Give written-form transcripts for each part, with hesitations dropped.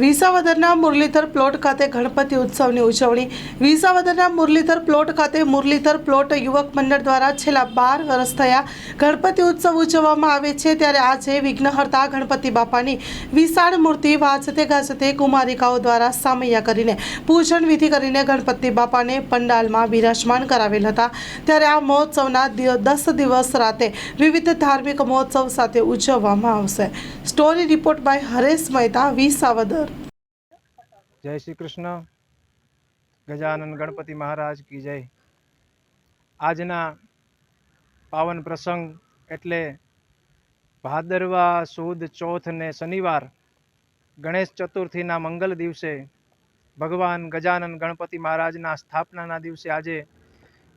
વિસાવદરના Muralidhar plot ખાતે ગણપતિ ઉત્સવની ઉજવણી. વિસાવદરના મુરલીધર પ્લોટ ખાતે મુરલીધર પ્લોટ યુવક મંડળ દ્વારા છેલ્લા 12 વર્ષ થયા ગણપતિ ઉત્સવ ઉજવવામાં આવે છે. ત્યારે આજે વિઘ્નહર્તા ગણપતિ બાપાની વિશાળ મૂર્તિ વાજતે ગાજતે કુમારિકાઓ દ્વારા સામૈયા કરીને પૂજન વિધિ કરીને ગણપતિ બાપાને પંડાલમાં બિરાજમાન કરાવેલ હતા. ત્યારે આ મહોત્સવના 10 દિવસ રાતે વિવિધ ધાર્મિક મહોત્સવ સાથે ઉજવવામાં આવશે. Story report by Haresh Mehta, Visavadar. जय श्री कृष्ण। गजानन गणपति महाराज की जय। आजना पावन प्रसंग एटले भादरवा सुद चौथ ने शनिवार गणेश चतुर्थी ना मंगल दिवसे भगवान गजानन गणपति महाराज ना स्थापना ना दिवसे आजे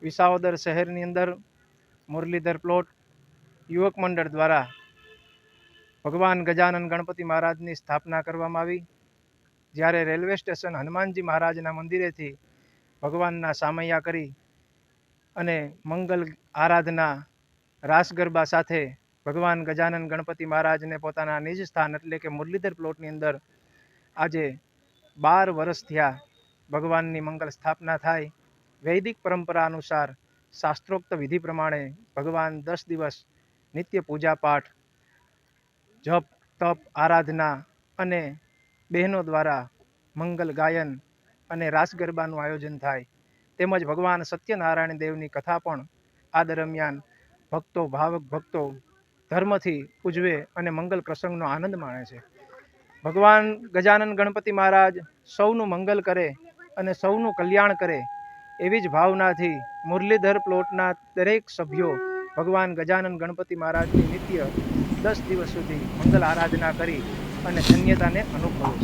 विसावदर शहर नी अंदर मुरलीधर प्लॉट युवक मंडल द्वारा भगवान गजानन गणपति महाराज की स्थापना करवामां आवी। જ્યારે રેલવે સ્ટેશન હનુમાનજી મહારાજના મંદિરેથી ભગવાનના સામૈયા કરી અને મંગલ આરાધના રાસ ગરબા સાથે ભગવાન ગજાનન ગણપતિ મહારાજને પોતાના નિજ સ્થાન એટલે કે મુરલીધર પ્લોટની અંદર આજે 12 વર્ષ થયા ભગવાનની મંગલ સ્થાપના થાય। વૈદિક પરંપરા અનુસાર શાસ્ત્રોક્ત વિધિ પ્રમાણે ભગવાન 10 દિવસ નિત્ય પૂજા પાઠ જપ તપ આરાધના અને बहनों द्वारा मंगल गायन अने रास गरबाનું आयोजन थाय। तेमज भगवान सत्यनारायण देवनी कथा पण आ दरमियान भक्तो भावक भक्तो धर्मथी उजवे अने मंगल प्रसंगनो आनंद माणे छे। भगवान गजानन गणपति महाराज सौનું मंगल करे अने सौનું कल्याण करे एवी ज भावनाथी मुरलीधर प्लॉटना दरेक सभ्यो भगवान गजानन गणपति महाराजनी नित्य 10 दिवस सुधी मंगल आराधना करी અને ધન્યતાને અનુભવે છે।